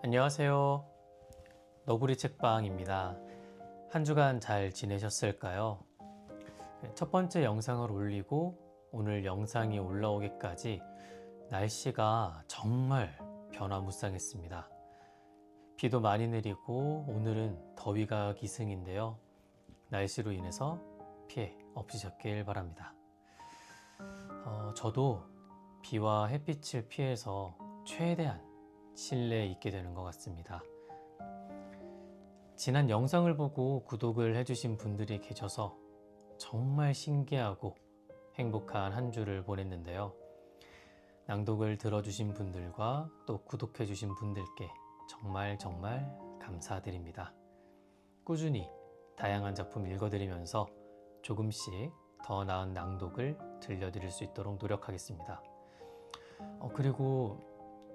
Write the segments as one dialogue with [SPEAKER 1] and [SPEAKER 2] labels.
[SPEAKER 1] 안녕하세요. 너구리 책방입니다. 한 주간 잘 지내셨을까요? 첫 번째 영상을 올리고 오늘 영상이 올라오기까지 날씨가 정말 변화무쌍했습니다. 비도 많이 내리고 오늘은 더위가 기승인데요. 날씨로 인해서 피해 없으셨길 바랍니다. 저도 비와 햇빛을 피해서 최대한 실내에 있게 되는 것 같습니다. 지난 영상을 보고 구독을 해주신 분들이 계셔서 정말 신기하고 행복한 한 주를 보냈는데요. 낭독을 들어주신 분들과 또 구독해주신 분들께 정말 감사드립니다. 꾸준히 다양한 작품 읽어드리면서 조금씩 더 나은 낭독을 들려드릴 수 있도록 노력하겠습니다. 그리고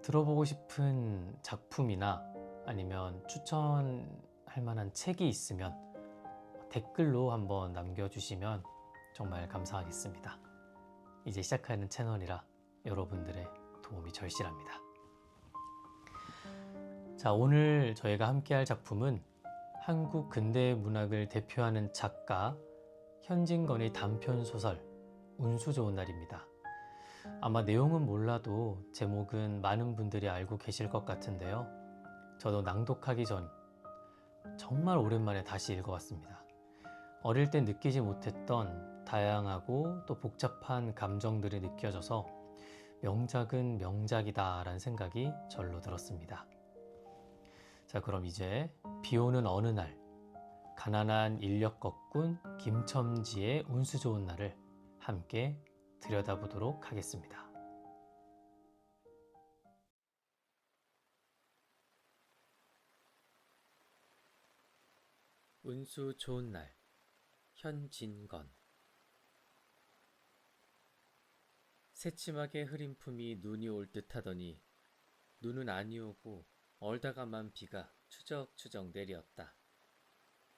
[SPEAKER 1] 들어보고 싶은 작품이나 아니면 추천할 만한 책이 있으면 댓글로 한번 남겨주시면 정말 감사하겠습니다. 이제 시작하는 채널이라 여러분들의 도움이 절실합니다. 자, 오늘 저희가 함께할 작품은 한국 근대 문학을 대표하는 작가 현진건의 단편소설 운수 좋은 날입니다. 아마 내용은 몰라도 제목은 많은 분들이 알고 계실 것 같은데요. 저도 낭독하기 전 정말 오랜만에 다시 읽어봤습니다. 어릴 때 느끼지 못했던 다양하고 또 복잡한 감정들이 느껴져서 명작은 명작이다 라는 생각이 절로 들었습니다. 자, 그럼 이제 비오는 어느 날 가난한 인력거꾼 김첨지의 운수 좋은 날을 함께 들여다보도록 하겠습니다. 운수 좋은 날, 현진건. 새침하게 흐린 품이 눈이 올 듯하더니 눈은 아니오고 얼다가만 비가 추적추적 내렸다.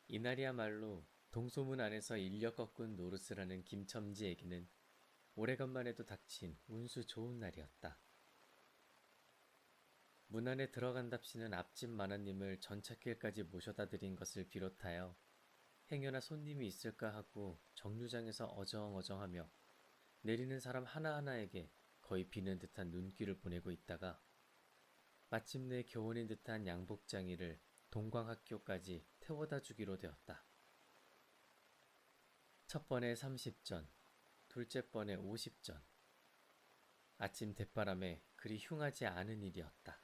[SPEAKER 1] 이날이야말로 동소문 안에서 인력 꺾은 노릇을 하는 김첨지에게는 오래간만에도 닥친 운수 좋은 날이었다. 문 안에 들어간답시는 앞집 마나님을 전찻길까지 모셔다 드린 것을 비롯하여 행여나 손님이 있을까 하고 정류장에서 어정어정하며 내리는 사람 하나하나에게 거의 비는 듯한 눈길을 보내고 있다가 마침내 교원인 듯한 양복장이를 동광학교까지 태워다 주기로 되었다. 첫 번에 30전, 둘째 번에 50전. 아침 대바람에 그리 흉하지 않은 일이었다.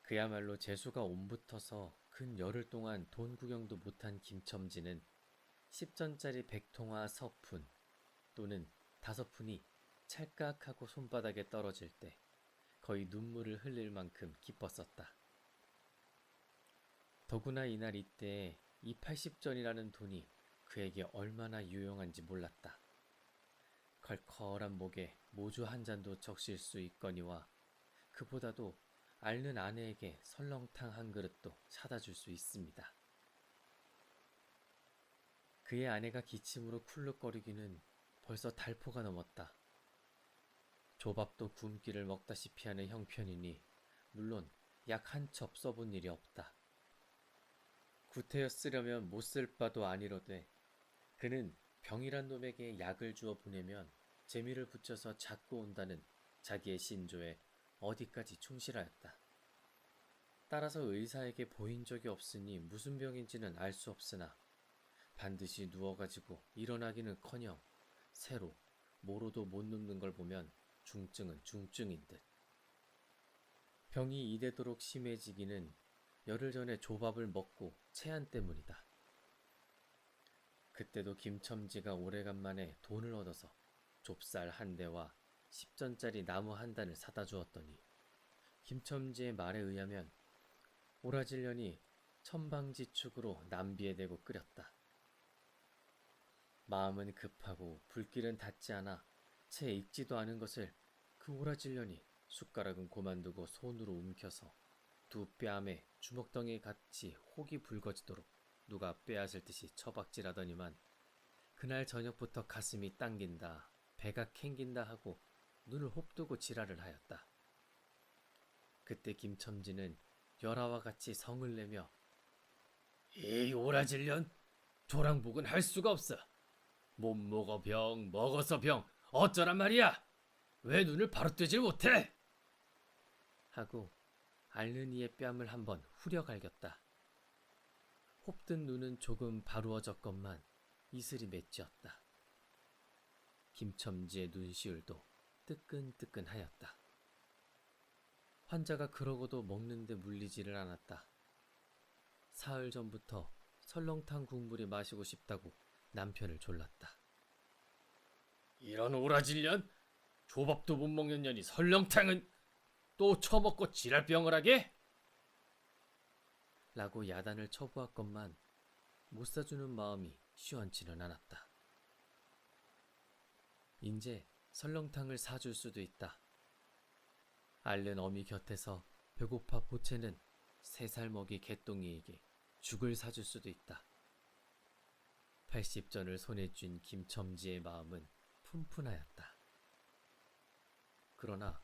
[SPEAKER 1] 그야말로 재수가 옴붙어서 근 열흘 동안 돈 구경도 못한 김첨지는 10전짜리 백통화 서푼 또는 5푼이 찰깍하고 손바닥에 떨어질 때 거의 눈물을 흘릴 만큼 기뻤었다. 더구나 이날 이때 이 80전이라는 돈이 그에게 얼마나 유용한지 몰랐다. 컬컬한 목에 모주 한 잔도 적실 수 있거니와 그보다도 앓는 아내에게 설렁탕 한 그릇도 사다 줄 수 있습니다. 그의 아내가 기침으로 쿨룩거리기는 벌써 달포가 넘었다. 조밥도 굶기를 먹다시피 하는 형편이니 물론 약 한 첩 써본 일이 없다. 구태여 쓰려면 못 쓸 바도 아니로되 그는 병이란 놈에게 약을 주어 보내면 재미를 붙여서 잡고 온다는 자기의 신조에 어디까지 충실하였다. 따라서 의사에게 보인 적이 없으니 무슨 병인지는 알 수 없으나 반드시 누워가지고 일어나기는커녕 새로 모로도 못 눕는 걸 보면 중증은 중증인 듯. 병이 이대도록 심해지기는 열흘 전에 조밥을 먹고 체한 때문이다. 그때도 김첨지가 오래간만에 돈을 얻어서 좁쌀 한 대와 10전짜리 나무 한 단을 사다 주었더니 김첨지의 말에 의하면 오라질년이 천방지축으로 남비에 대고 끓였다. 마음은 급하고 불길은 닿지 않아 채 익지도 않은 것을 그 오라질년이 숟가락은 고만두고 손으로 움켜서 두 뺨에 주먹덩이 같이 혹이 붉어지도록 누가 빼앗을 듯이 처박질하더니만 그날 저녁부터 가슴이 당긴다, 배가 캥긴다 하고 눈을 홉두고 지랄을 하였다. 그때 김첨지는 열화와 같이 성을 내며 이 오라질년 조랑복은 할 수가 없어. 못 먹어 병, 먹어서 병, 어쩌란 말이야. 왜 눈을 바로 뜨질 못해? 하고 앓는 이의 뺨을 한번 후려 갈겼다. 혹든 눈은 조금 바루어졌건만 이슬이 맺혔다. 김첨지의 눈시울도 뜨끈뜨끈하였다. 환자가 그러고도 먹는데 물리지를 않았다. 사흘 전부터 설렁탕 국물이 마시고 싶다고 남편을 졸랐다. 이런 오라질년! 조밥도 못 먹는 년이 설렁탕은 또 처먹고 지랄병을 하게? 라고 야단을 쳐보았건만 못 사주는 마음이 시원치는 않았다. 인제 설렁탕을 사줄 수도 있다. 앓는 어미 곁에서 배고파 보채는 3살 먹이 개똥이에게 죽을 사줄 수도 있다. 80전을 손에 쥔 김첨지의 마음은 푼푼하였다. 그러나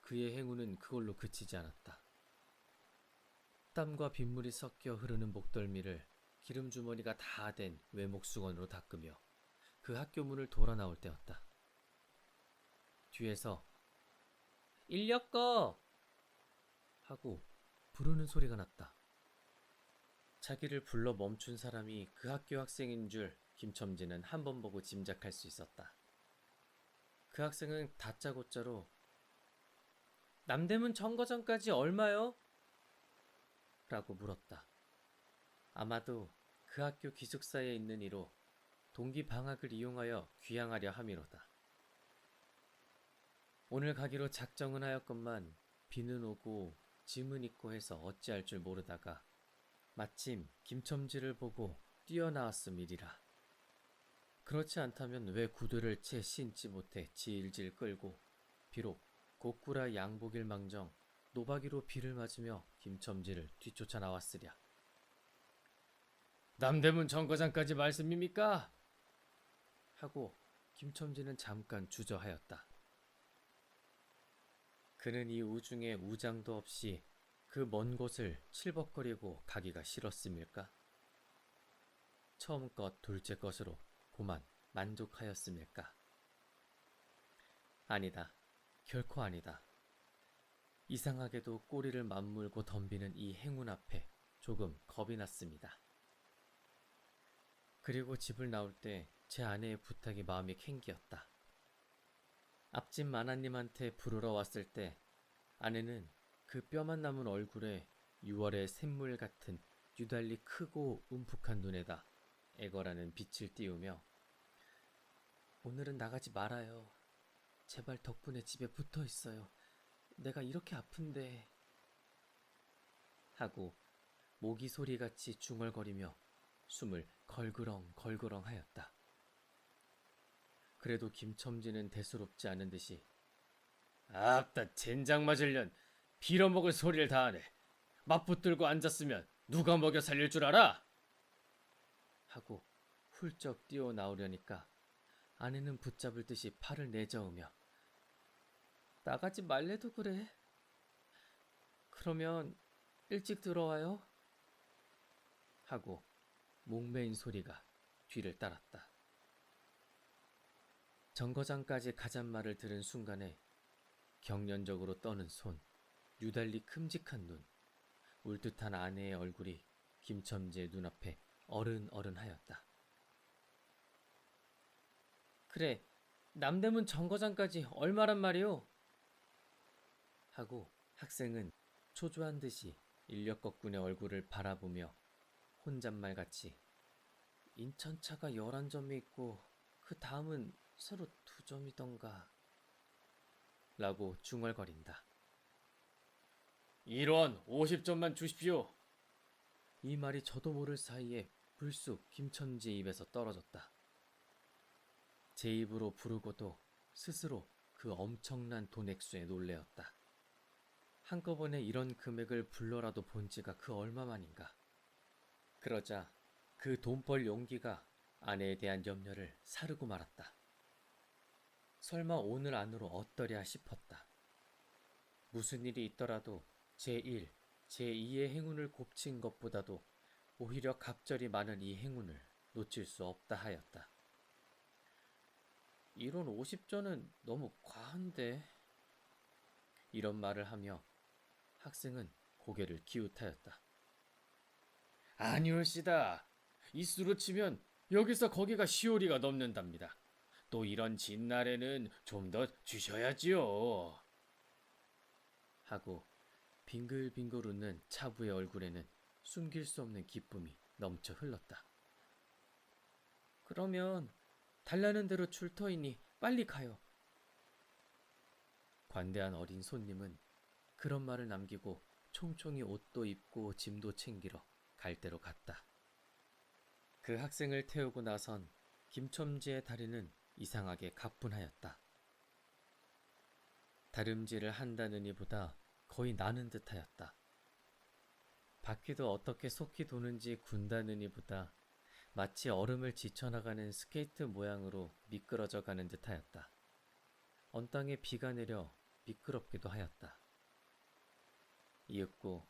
[SPEAKER 1] 그의 행운은 그걸로 그치지 않았다. 땀과 빗물이 섞여 흐르는 목덜미를 기름주머니가 다 된 외목수건으로 닦으며 그 학교 문을 돌아 나올 때였다. 뒤에서 인력거! 하고 부르는 소리가 났다. 자기를 불러 멈춘 사람이 그 학교 학생인 줄 김첨지는 한 번 보고 짐작할 수 있었다. 그 학생은 다짜고짜로 남대문 정거장까지 얼마요? 라고 물었다. 아마도 그 학교 기숙사에 있는 이로 동기 방학을 이용하여 귀향하려 함이로다. 오늘 가기로 작정은 하였건만 비는 오고 짐은 있고 해서 어찌할 줄 모르다가 마침 김첨지를 보고 뛰어나왔음이리라. 그렇지 않다면 왜 구두를 채 신지 못해 질질 끌고 비록 고꾸라 양복일 망정 노박이로 비를 맞으며 김첨지를 뒤쫓아 나왔으랴. 남대문 정거장까지 말씀입니까? 하고 김첨지는 잠깐 주저하였다. 그는 이 우중에 우장도 없이 그 먼 곳을 칠벅거리고 가기가 싫었음일까? 처음 것 둘째 것으로 고만 만족하였음일까? 아니다. 결코 아니다. 이상하게도 꼬리를 맞물고 덤비는 이 행운 앞에 조금 겁이 났습니다. 그리고 집을 나올 때 제 아내의 부탁이 마음이 캥기었다. 앞집 마나님한테 부르러 왔을 때 아내는 그 뼈만 남은 얼굴에 6월의 샘물 같은 유달리 크고 움푹한 눈에다 애걸하는 빛을 띄우며 오늘은 나가지 말아요. 제발 덕분에 집에 붙어 있어요. 내가 이렇게 아픈데 하고 모기 소리같이 중얼거리며 숨을 걸그렁 걸그렁 하였다. 그래도 김첨지는 대수롭지 않은 듯이 아따 젠장 맞을년 빌어먹을 소리를 다 하네. 맞붙들고 앉았으면 누가 먹여 살릴 줄 알아? 하고 훌쩍 뛰어나오려니까 아내는 붙잡을 듯이 팔을 내저으며 나가지 말래도 그래. 그러면 일찍 들어와요. 하고 목매인 소리가 뒤를 따랐다. 정거장까지 가잔 말을 들은 순간에 경련적으로 떠는 손, 유달리 큼직한 눈, 울듯한 아내의 얼굴이 김첨지의 눈앞에 어른어른하였다. 그래, 남대문 정거장까지 얼마란 말이오? 하고 학생은 초조한 듯이 인력거꾼의 얼굴을 바라보며 혼잣말같이 인천차가 11점이 있고 그 다음은 서로 2점이던가 라고 중얼거린다. 1원 50점만 주십시오. 이 말이 저도 모를 사이에 불쑥 김첨지의 입에서 떨어졌다. 제 입으로 부르고도 스스로 그 엄청난 돈 액수에 놀래었다. 한꺼번에 이런 금액을 불러라도 본 지가 그 얼마만인가. 그러자 그 돈벌 용기가 아내에 대한 염려를 사르고 말았다. 설마 오늘 안으로 어떠랴 싶었다. 무슨 일이 있더라도 제1, 제2의 행운을 곱친 것보다도 오히려 갑절이 많은 이 행운을 놓칠 수 없다 하였다. 이런 50전은 너무 과한데? 이런 말을 하며 학생은 고개를 기웃하였다. 아니올시다. 이 수로 치면 여기서 거기가 시오리가 넘는답니다. 또 이런 진날에는 좀 더 주셔야지요. 하고 빙글빙글 웃는 차부의 얼굴에는 숨길 수 없는 기쁨이 넘쳐 흘렀다. 그러면 달라는 대로 줄 터이니 빨리 가요. 관대한 어린 손님은 그런 말을 남기고 총총히 옷도 입고 짐도 챙기러 갈대로 갔다. 그 학생을 태우고 나선 김첨지의 다리는 이상하게 가뿐하였다. 다름질을 한다느니 보다 거의 나는 듯하였다. 바퀴도 어떻게 속히 도는지 군다느니 보다 마치 얼음을 지쳐나가는 스케이트 모양으로 미끄러져 가는 듯하였다. 언땅에 비가 내려 미끄럽기도 하였다. 이윽고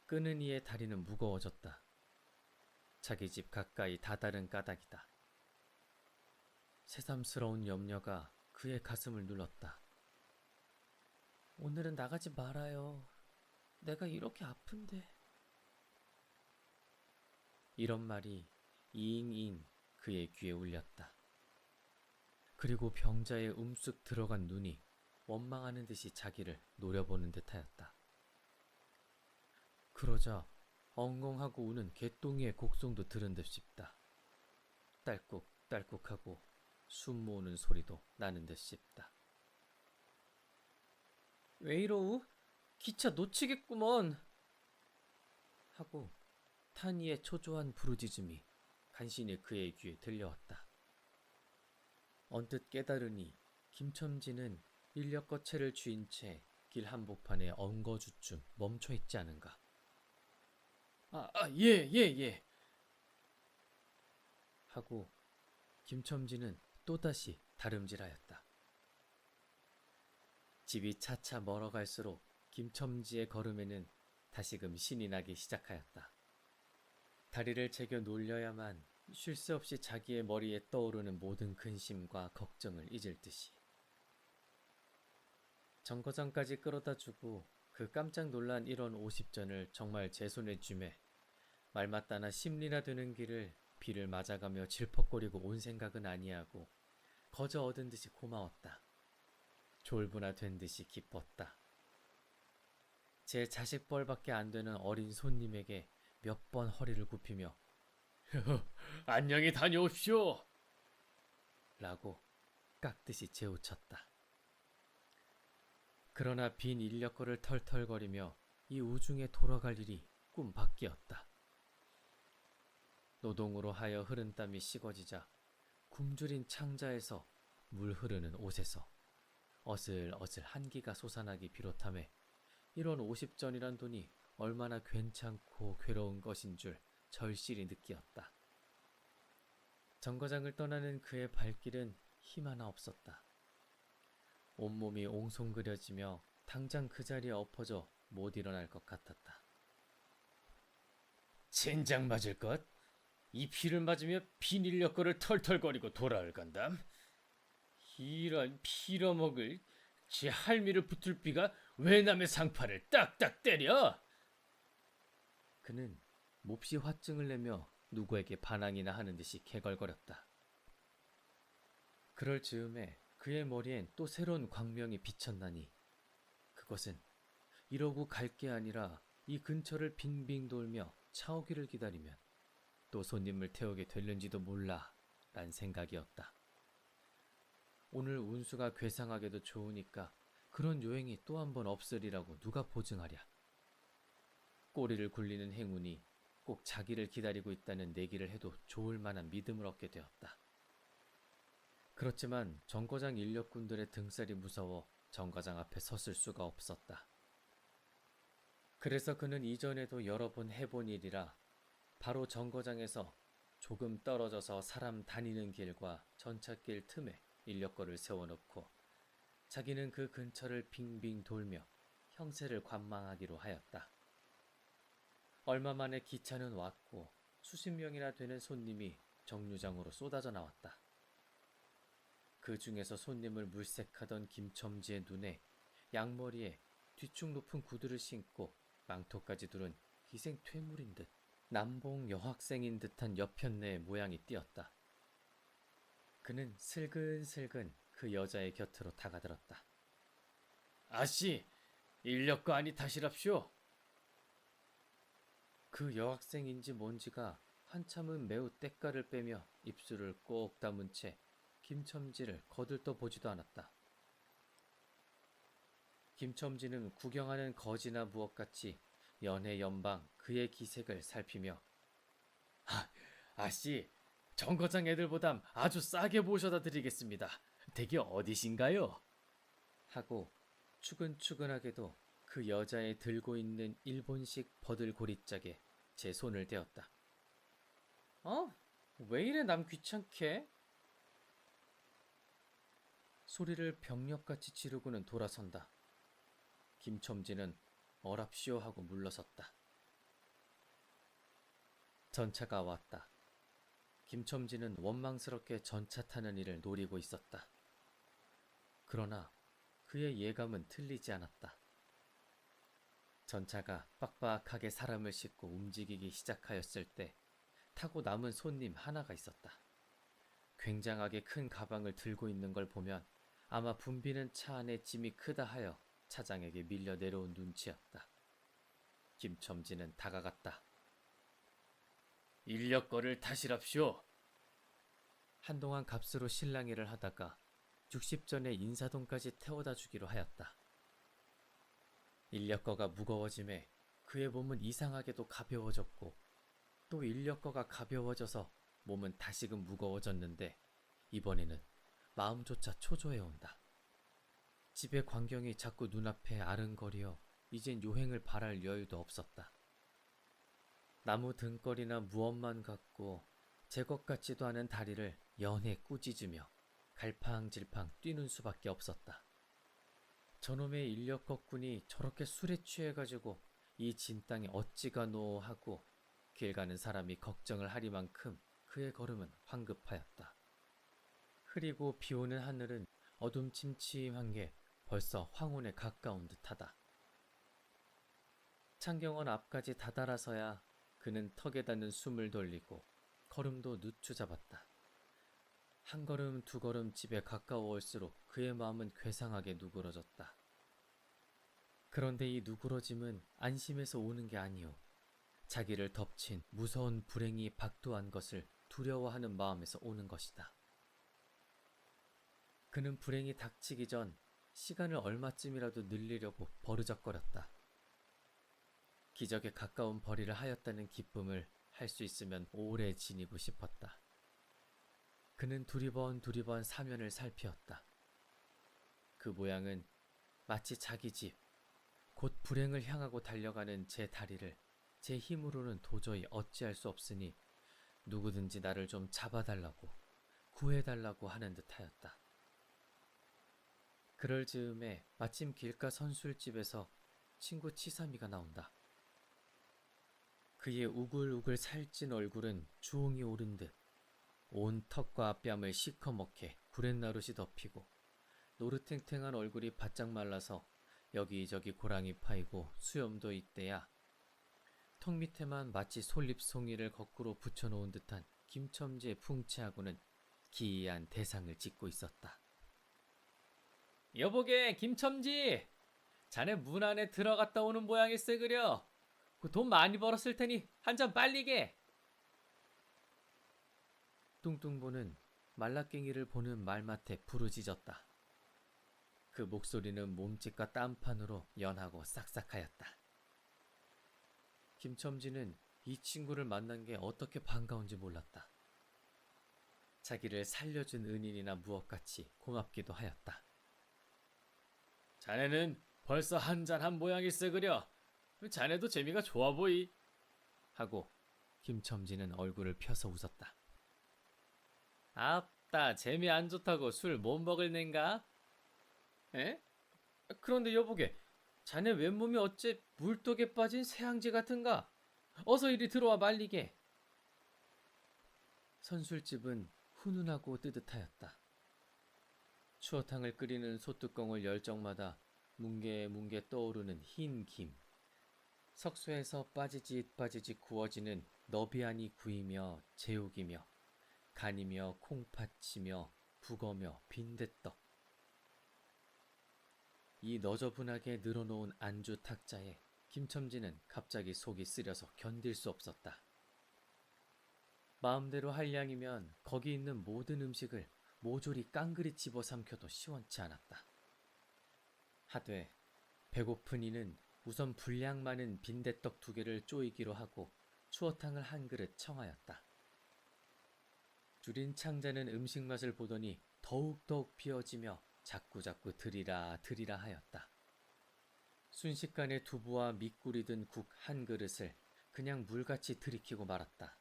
[SPEAKER 1] 끄는 이의 다리는 무거워졌다. 자기 집 가까이 다다른 까닭이다. 새삼스러운 염려가 그의 가슴을 눌렀다. 오늘은 나가지 말아요. 내가 이렇게 아픈데. 이런 말이 이잉잉 그의 귀에 울렸다. 그리고 병자의 움쑥 들어간 눈이 원망하는 듯이 자기를 노려보는 듯하였다. 그러자 엉엉하고 우는 개똥이의 곡성도 들은 듯 싶다. 딸꾹딸꾹하고 숨 모으는 소리도 나는 듯 싶다. 왜 이러우? 기차 놓치겠구먼. 하고 탄이의 초조한 부르짖음이 간신히 그의 귀에 들려왔다. 언뜻 깨달으니 김첨지는 인력거체를 쥐인 채 길 한복판에 엉거주춤 멈춰있지 않은가. 예. 하고 김첨지는 또다시 다름질하였다. 집이 차차 멀어갈수록 김첨지의 걸음에는 다시금 신이 나기 시작하였다. 다리를 제겨 놀려야만 쉴 새 없이 자기의 머리에 떠오르는 모든 근심과 걱정을 잊을 듯이. 정거장까지 끌어다주고 그 깜짝 놀란 1원 50전을 정말 제 손에 쥐매 말맞다나 심리나 되는 길을 비를 맞아가며 질퍽거리고 온 생각은 아니하고 거저 얻은 듯이 고마웠다. 졸부나 된 듯이 기뻤다. 제 자식벌밖에 안 되는 어린 손님에게 몇 번 허리를 굽히며 안녕히 다녀오십시오! 라고 깍듯이 재우쳤다. 그러나 빈 인력거를 털털거리며 이 우중에 돌아갈 일이 꿈밖이었다. 노동으로 하여 흐른 땀이 식어지자 굶주린 창자에서 물 흐르는 옷에서 어슬어슬 한기가 솟아나기 비롯하며 1원 50전이란 돈이 얼마나 괜찮고 괴로운 것인 줄 절실히 느끼었다. 정거장을 떠나는 그의 발길은 힘 하나 없었다. 온몸이 옹송그려지며 당장 그 자리에 엎어져 못 일어날 것 같았다. 젠장 맞을 것? 이 피를 맞으며 빈 인력거를 털털거리고 돌아올 건담? 이런 피려먹을 제 할미를 붙을 비가 왜 남의 상파를 딱딱 때려? 그는 몹시 화증을 내며 누구에게 반항이나 하는 듯이 개걸거렸다. 그럴 즈음에 그의 머리엔 또 새로운 광명이 비쳤나니 그것은 이러고 갈 게 아니라 이 근처를 빙빙 돌며 차 오기를 기다리면 또 손님을 태우게 될는지도 몰라 란 생각이었다. 오늘 운수가 괴상하게도 좋으니까 그런 요행이 또 한 번 없으리라고 누가 보증하랴. 꼬리를 굴리는 행운이 꼭 자기를 기다리고 있다는 내기를 해도 좋을 만한 믿음을 얻게 되었다. 그렇지만 정거장 인력군들의 등살이 무서워 정거장 앞에 섰을 수가 없었다. 그래서 그는 이전에도 여러 번 해본 일이라 바로 정거장에서 조금 떨어져서 사람 다니는 길과 전찻길 틈에 인력거를 세워놓고 자기는 그 근처를 빙빙 돌며 형세를 관망하기로 하였다. 얼마 만에 기차는 왔고 수십 명이나 되는 손님이 정류장으로 쏟아져 나왔다. 그 중에서 손님을 물색하던 김첨지의 눈에 양머리에 뒤축 높은 구두를 신고 망토까지 두른 희생 퇴물인 듯 남봉 여학생인 듯한 여편네의 모양이 띄었다. 그는 슬근슬근 그 여자의 곁으로 다가들었다. 아씨, 인력거 아니 타시랍쇼. 그 여학생인지 뭔지가 한참은 매우 때깔을 빼며 입술을 꼭 다문 채 김첨지를 거들떠 보지도 않았다. 김첨지는 구경하는 거지나 무엇같이 연해 연방 그의 기색을 살피며 아씨, 정거장 애들보담 아주 싸게 모셔다 드리겠습니다. 댁이 어디신가요? 하고 추근추근하게도 그 여자의 들고 있는 일본식 버들고리짝에 제 손을 떼었다. 왜 이래 남 귀찮게? 소리를 병력같이 지르고는 돌아선다. 김첨지는 어랍시오 하고 물러섰다. 전차가 왔다. 김첨지는 원망스럽게 전차 타는 일을 노리고 있었다. 그러나 그의 예감은 틀리지 않았다. 전차가 빡빡하게 사람을 싣고 움직이기 시작하였을 때 타고 남은 손님 하나가 있었다. 굉장하게 큰 가방을 들고 있는 걸 보면 아마 붐비는 차 안에 짐이 크다 하여 차장에게 밀려 내려온 눈치였다. 김첨지는 다가갔다. 인력거를 타시랍쇼. 한동안 값으로 실랑이를 하다가 60전에 인사동까지 태워다 주기로 하였다. 인력거가 무거워짐에 그의 몸은 이상하게도 가벼워졌고 또 인력거가 가벼워져서 몸은 다시금 무거워졌는데 이번에는 마음조차 초조해온다. 집의 광경이 자꾸 눈앞에 아른거리어 이젠 요행을 바랄 여유도 없었다. 나무 등걸이나 무엇만 갖고 제 것 같지도 않은 다리를 연해 꾸짖으며 갈팡질팡 뛰는 수밖에 없었다. 저놈의 인력거꾼이 저렇게 술에 취해가지고 이 진땅에 어찌가노 하고 길 가는 사람이 걱정을 하리만큼 그의 걸음은 황급하였다. 흐리고 비오는 하늘은 어둠침침한 게 벌써 황혼에 가까운 듯하다. 창경원 앞까지 다다라서야 그는 턱에 닿는 숨을 돌리고 걸음도 늦추잡았다. 한 걸음 두 걸음 집에 가까워올수록 그의 마음은 괴상하게 누그러졌다. 그런데 이 누그러짐은 안심해서 오는 게 아니오. 자기를 덮친 무서운 불행이 박도한 것을 두려워하는 마음에서 오는 것이다. 그는 불행이 닥치기 전 시간을 얼마쯤이라도 늘리려고 버르적거렸다. 기적에 가까운 벌이를 하였다는 기쁨을 할 수 있으면 오래 지니고 싶었다. 그는 두리번 사면을 살피었다. 그 모양은 마치 자기 집, 곧 불행을 향하고 달려가는 제 다리를 제 힘으로는 도저히 어찌할 수 없으니 누구든지 나를 좀 잡아달라고, 구해달라고 하는 듯하였다. 그럴 즈음에 마침 길가 선술집에서 친구 치삼이가 나온다. 그의 우글우글 살찐 얼굴은 주홍이 오른 듯 온 턱과 뺨을 시커멓게 구렛나룻이 덮이고 노릇탱탱한 얼굴이 바짝 말라서 여기저기 고랑이 파이고 수염도 있대야 턱 밑에만 마치 솔잎송이를 거꾸로 붙여놓은 듯한 김첨지의 풍채하고는 기이한 대상을 짓고 있었다. 여보게 김첨지! 자네 문 안에 들어갔다 오는 모양일세 그려. 돈 많이 벌었을 테니 한 잔 빨리게. 뚱뚱보는 말라깽이를 보는 말맡에 부르짖었다. 그 목소리는 몸짓과 땀판으로 연하고 싹싹하였다. 김첨지는 이 친구를 만난 게 어떻게 반가운지 몰랐다. 자기를 살려준 은인이나 무엇같이 고맙기도 하였다. 자네는 벌써 한잔한 모양일세 그려. 자네도 재미가 좋아 보이. 하고 김첨지는 얼굴을 펴서 웃었다. 아따, 재미 안 좋다고 술 못 먹을 낸가? 에? 그런데 여보게, 자네 왼몸이 어째 물독에 빠진 새앙쥐 같은가? 어서 이리 들어와 말리게. 선술집은 훈훈하고 뜨뜻하였다. 추어탕을 끓이는 솥뚜껑을 열 적마다 뭉게뭉게 떠오르는 흰 김. 석쇠에서 빠지짓 구워지는 너비안이 구이며 제육이며 간이며 콩팥이며 북어며 빈대떡. 이 너저분하게 늘어놓은 안주 탁자에 김첨지는 갑자기 속이 쓰려서 견딜 수 없었다. 마음대로 할 양이면 거기 있는 모든 음식을 모조리 깡그리 집어삼켜도 시원치 않았다. 하되 배고픈 이는 우선 분량 많은 빈대떡 2개를 쪼이기로 하고 추어탕을 한 그릇 청하였다. 줄인 창자는 음식 맛을 보더니 더욱더욱 비어지며 자꾸자꾸 드리라 하였다. 순식간에 두부와 밑꿀이 든 국 한 그릇을 그냥 물같이 들이키고 말았다.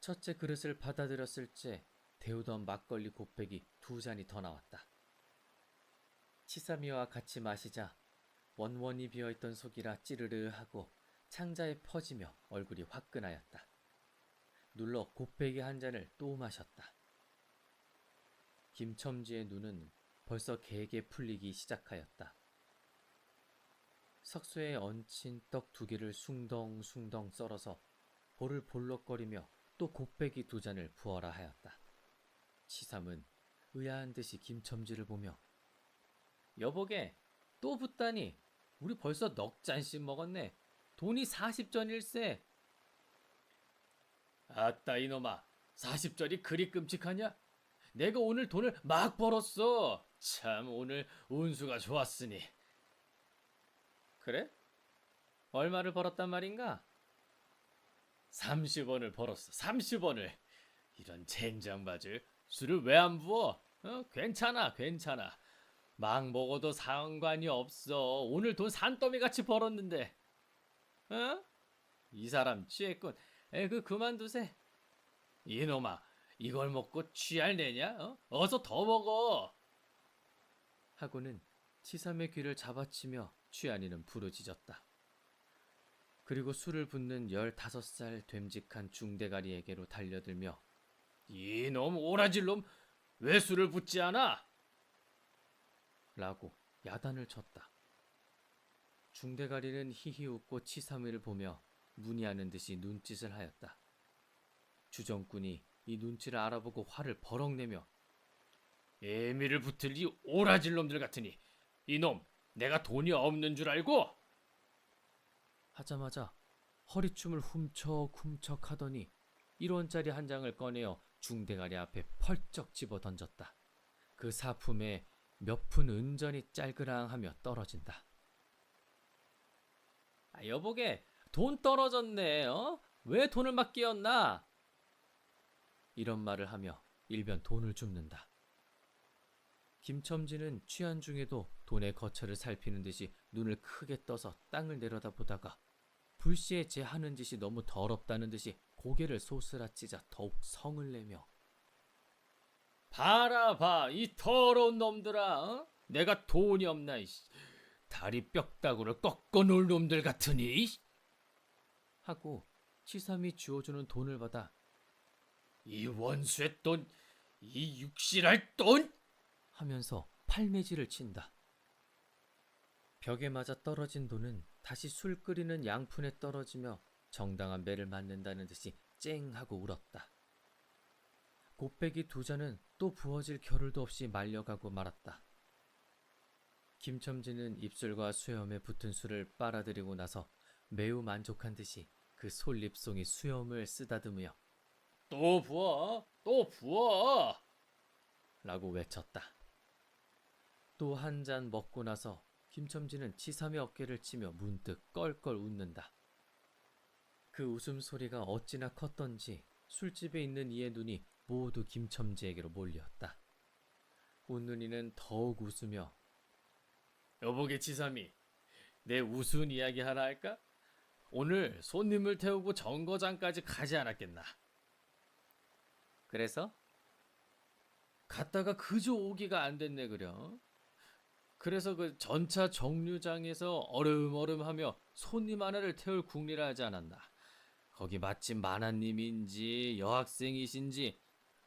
[SPEAKER 1] 첫째 그릇을 받아들였을 때 데우던 막걸리 곱빼기 2잔이 더 나왔다. 치사미와 같이 마시자 원원이 비어있던 속이라 찌르르 하고 창자에 퍼지며 얼굴이 화끈하였다. 눌러 곱빼기 한 잔을 또 마셨다. 김첨지의 눈은 벌써 개게 풀리기 시작하였다. 석쇠에 얹힌 떡 2개를 숭덩숭덩 썰어서 볼을 볼록거리며 또 곱빼기 2잔을 부어라 하였다. 치삼은 의아한 듯이 김첨지를 보며 여보게 또 붓다니 우리 벌써 넉 잔씩 먹었네. 돈이 40전일세. 아따 이놈아 40전이 그리 끔찍하냐? 내가 오늘 돈을 막 벌었어. 참 오늘 운수가 좋았으니. 그래? 얼마를 벌었단 말인가? 30원을 벌었어. 30원을. 이런 젠장맞을 술을 왜 안 부어? 괜찮아. 막 먹어도 상관이 없어. 오늘 돈 산더미같이 벌었는데. 어? 이 사람 취했군. 그만두세. 이놈아 이걸 먹고 취할 내냐? 어서 더 먹어. 하고는 치삼의 귀를 잡아치며 취한이는 부르짖었다. 그리고 술을 붓는 15살 됨직한 중대가리에게로 달려들며 이놈 오라질놈 왜 술을 붓지 않아? 라고 야단을 쳤다. 중대가리는 히히 웃고 치삼이를 보며 문의하는 듯이 눈짓을 하였다. 주정꾼이 이 눈치를 알아보고 화를 버럭 내며 애미를 붙을 이 오라질놈들 같으니 이놈 내가 돈이 없는 줄 알고? 하자마자 허리춤을 훔척 하더니 1원짜리 한 장을 꺼내어 중대가리 앞에 펄쩍 집어 던졌다. 그 사품에 몇 푼 은전이 짤그랑하며 떨어진다. 여보게 돈 떨어졌네. 왜 돈을 막 끼었나? 이런 말을 하며 일변 돈을 줍는다. 김첨지는 취한 중에도 돈의 거처를 살피는 듯이 눈을 크게 떠서 땅을 내려다보다가 불시에 제 하는 짓이 너무 더럽다는 듯이 고개를 소스라치자 더욱 성을 내며 봐라 봐 이 더러운 놈들아. 내가 돈이 없나 다리 뼈다구를 꺾어 놓을 놈들 같으니 하고 치삼이 주워주는 돈을 받아 이 원수의 돈, 이 육실할 돈 하면서 팔매질을 친다. 벽에 맞아 떨어진 돈은 다시 술 끓이는 양푼에 떨어지며 정당한 매를 맞는다는 듯이 쨍 하고 울었다. 곱빼기 2잔은 또 부어질 겨를도 없이 말려가고 말았다. 김첨지는 입술과 수염에 붙은 술을 빨아들이고 나서 매우 만족한 듯이 그 솔잎송이 수염을 쓰다듬으며 또 부어 라고 외쳤다. 또 한 잔 먹고 나서 김첨지는 치삼의 어깨를 치며 문득 껄껄 웃는다. 그 웃음소리가 어찌나 컸던지 술집에 있는 이의 눈이 모두 김첨지에게로 몰렸다. 웃는 이는 더욱 웃으며 여보게 치삼이 내 우스운 이야기 하나 할까? 오늘 손님을 태우고 정거장까지 가지 않았겠나? 그래서? 갔다가 그저 오기가 안 됐네 그려.
[SPEAKER 2] 그래서 그 전차 정류장에서 얼음얼음하며 손님 하나를 태울 궁리라 하지 않았나. 거기 마침 만화님인지 여학생이신지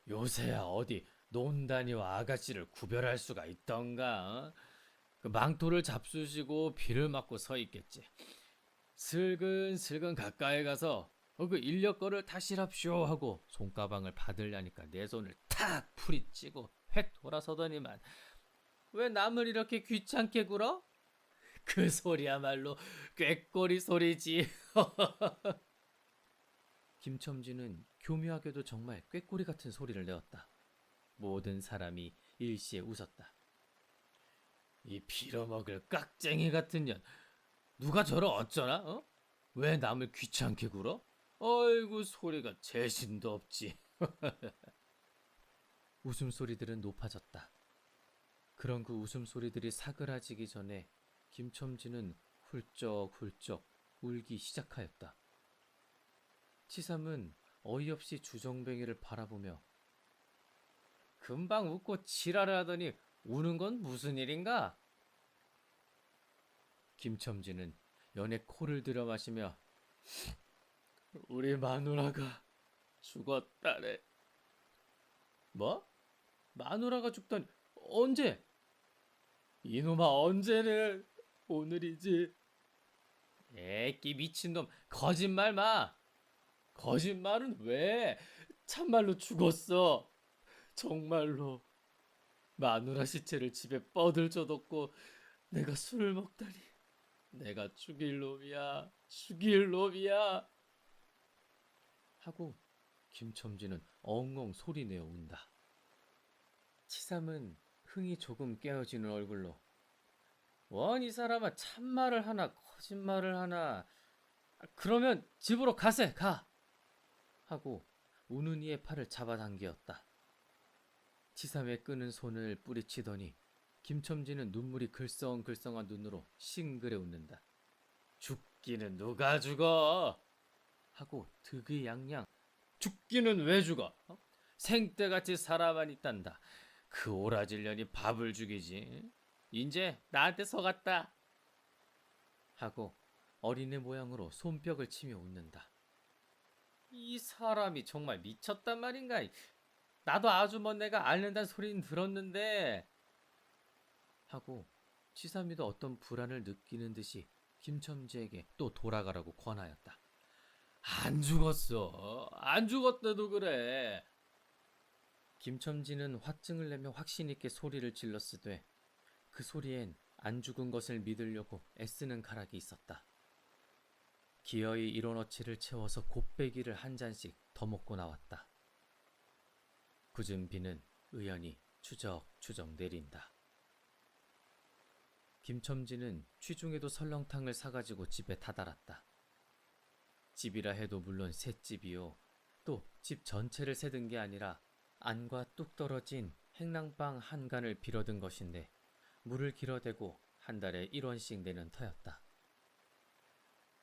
[SPEAKER 2] 요새야 어디 논다니와 아가씨를 구별할 수가 있던가. 그 망토를 잡수시고 비를 맞고 서 있겠지. 슬근슬근 가까이 가서 그 인력거를 타시랍쇼 하고 손가방을 받으려니까 내 손을 탁 풀이찌고 획 돌아서더니만 왜 남을 이렇게 귀찮게 굴어? 그 소리야말로 꾀꼬리 소리지. 김첨지는 교묘하게도 정말 꾀꼬리 같은 소리를 내었다. 모든 사람이 일시에 웃었다. 이 빌어먹을 깍쟁이 같은 년, 누가 저를 어쩌나? 어? 왜 남을 귀찮게 굴어? 어이구 소리가 재신도 없지. 웃음소리들은 높아졌다. 그런 그 웃음소리들이 사그라지기 전에 김첨지는 훌쩍훌쩍 울기 시작하였다. 치삼은 어이없이 주정뱅이를 바라보며 금방 웃고 지랄을 하더니 우는 건 무슨 일인가? 김첨지는 연에 코를 들여 마시며 우리 마누라가 죽었다래. 뭐? 마누라가 죽다니 언제? 이놈아 언제는 오늘이지. 에끼 미친놈 거짓말 마. 거짓말은 왜? 참말로 죽었어. 정말로. 마누라 시체를 집에 뻗을져뒀고 내가 술을 먹다니. 내가 죽일 놈이야. 죽일 놈이야. 하고 김첨지는 엉엉 소리내어 운다. 치삼은 흥이 조금 깨어지는 얼굴로 원 이 사람아 참말을 하나 거짓말을 하나 그러면 집으로 가세 가 하고 우는 이의 팔을 잡아당기었다. 치삼의 끄는 손을 뿌리치더니 김첨지는 눈물이 글썽글썽한 눈으로 싱그레 웃는다. 죽기는 누가 죽어? 하고 득의양양 죽기는 왜 죽어? 어? 생때같이 살아만 있단다. 그 오라질년이 밥을 죽이지. 인제 나한테 서갔다. 하고 어린애 모양으로 손뼉을 치며 웃는다. 이 사람이 정말 미쳤단 말인가? 나도 아주 먼 내가 앓는다는 소리는 들었는데 하고 치삼이도 어떤 불안을 느끼는 듯이 김첨지에게 또 돌아가라고 권하였다. 안 죽었어. 안 죽었대도 그래. 김첨지는 화증을 내며 확신 있게 소리를 질렀으되 그 소리엔 안 죽은 것을 믿으려고 애쓰는 가락이 있었다. 기어이 일어너치를 채워서 곱빼기를 한 잔씩 더 먹고 나왔다. 굳은 비는 의연히 추적추적 내린다. 김첨지는 취중에도 설렁탕을 사가지고 집에 다다랐다. 집이라 해도 물론 셋집이요. 또 집 전체를 세든 게 아니라 안과 뚝 떨어진 행랑방 한 간을 빌어든 것인데 물을 길어대고 한 달에 1원씩 내는 터였다.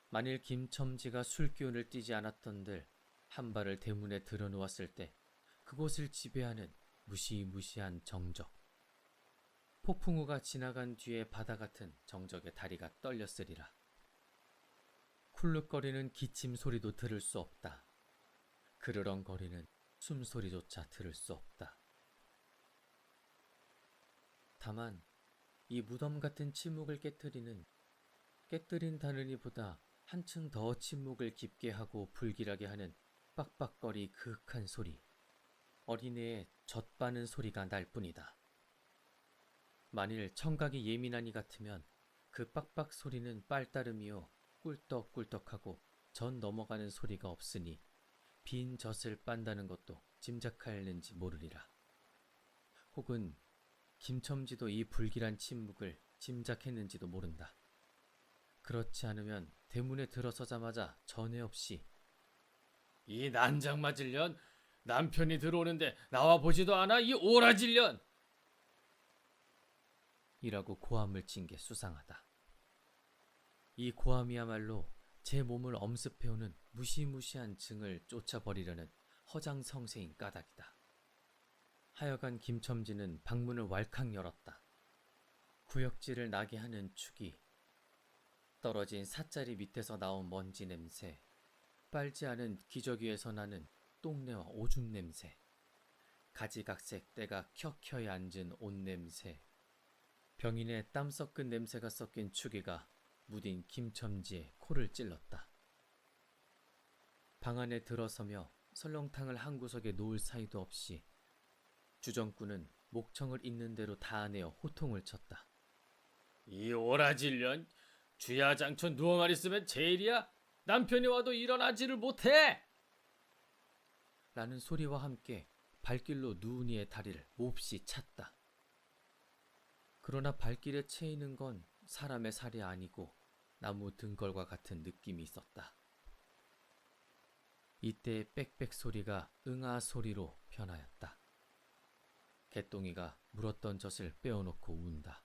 [SPEAKER 2] 만일 김첨지가 술기운을 띠지 않았던들 한 발을 대문에 들어놓았을 때 그곳을 지배하는 무시무시한 정적. 폭풍우가 지나간 뒤에 바다 같은 정적의 다리가 떨렸으리라. 쿨룩거리는 기침 소리도 들을 수 없다. 그르렁거리는 숨소리조차 들을 수 없다. 다만 이 무덤 같은 침묵을 깨뜨린 다느니보다 한층 더 침묵을 깊게 하고 불길하게 하는 빡빡거리 그윽한 소리, 어린애의 젖바는 소리가 날 뿐이다. 만일 청각이 예민한 이 같으면 그 빡빡 소리는 빨따름이요 꿀떡꿀떡하고 전 넘어가는 소리가 없으니 빈 젖을 빤다는 것도 짐작하였는지 모르리라. 혹은 김첨지도 이 불길한 침묵을 짐작했는지도 모른다. 그렇지 않으면 대문에 들어서자마자 전에 없이 이 난장 맞을년 남편이 들어오는데 나와 보지도 않아 이 오라질년 이라고 고함을 친 게 수상하다. 이 고함이야말로 제 몸을 엄습해오는 무시무시한 증을 쫓아버리려는 허장성세인 까닭이다. 하여간 김첨지는 방문을 왈칵 열었다. 구역질을 나게 하는 축이, 떨어진 삿자리 밑에서 나온 먼지 냄새, 빨지 않은 기저귀에서 나는 똥내와 오줌 냄새, 가지각색 때가 켜켜이 앉은 옷 냄새, 병인의 땀 섞은 냄새가 섞인 축이가 무딘 김첨지의 코를 찔렀다. 방 안에 들어서며 설렁탕을 한 구석에 놓을 사이도 없이 주정꾼은 목청을 있는 대로 다 내어 호통을 쳤다. 이 오라질년, 주야장천 누워만 있으면 제일이야. 남편이 와도 일어나지를 못해. 라는 소리와 함께 발길로 누은이의 다리를 몹시 찼다. 그러나 발길에 채이는 건 사람의 살이 아니고 나무 등걸과 같은 느낌이 있었다. 이때 빽빽 소리가 응아 소리로 변하였다. 개똥이가 물었던 젖을 빼어놓고 운다.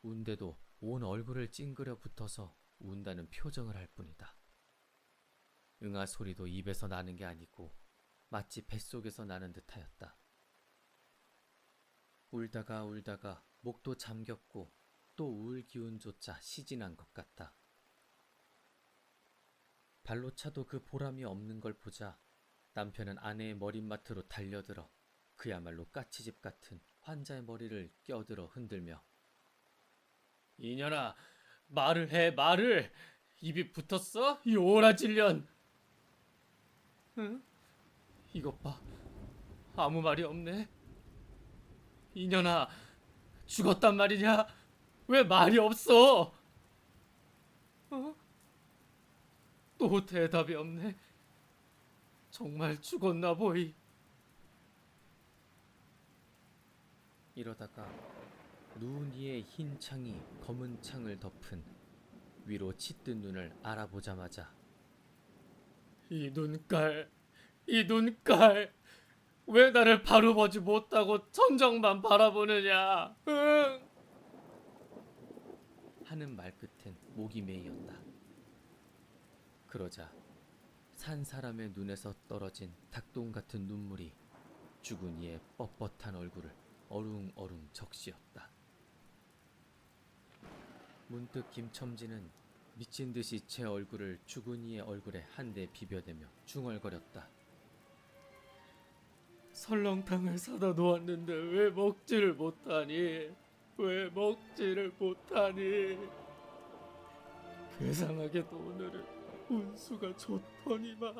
[SPEAKER 2] 운데도 온 얼굴을 찡그려 붙어서 운다는 표정을 할 뿐이다. 응아 소리도 입에서 나는 게 아니고 마치 뱃속에서 나는 듯하였다. 울다가 목도 잠겼고 또 울 기운조차 시진한 것 같다. 발로 차도 그 보람이 없는 걸 보자 남편은 아내의 머릿맡으로 달려들어 그야말로 까치집 같은 환자의 머리를 껴들어 흔들며 이년아, 말을 해, 말을! 입이 붙었어? 이 오라질년! 응? 이것 봐, 아무 말이 없네. 이년아, 죽었단 말이냐? 왜 말이 없어? 어? 또 대답이 없네. 정말 죽었나 보이. 이러다가 누운이의 흰 창이 검은 창을 덮은 위로 짙은 눈을 알아보자마자 이 눈깔, 이 눈깔, 왜 나를 바로 보지 못하고 천정만 바라보느냐? 응? 하는 말끝엔 목이 메이었다. 그러자 산 사람의 눈에서 떨어진 닭똥 같은 눈물이 죽은 이의 뻣뻣한 얼굴을 어룽어룽 적시었다. 문득 김첨지는 미친 듯이 제 얼굴을 죽은 이의 얼굴에 한 대 비벼대며 중얼거렸다. 설렁탕을 사다 놓았는데 왜 먹지를 못하니? 왜 먹지를 못하니? 괴상하게도 오늘은 운수가 좋더니만.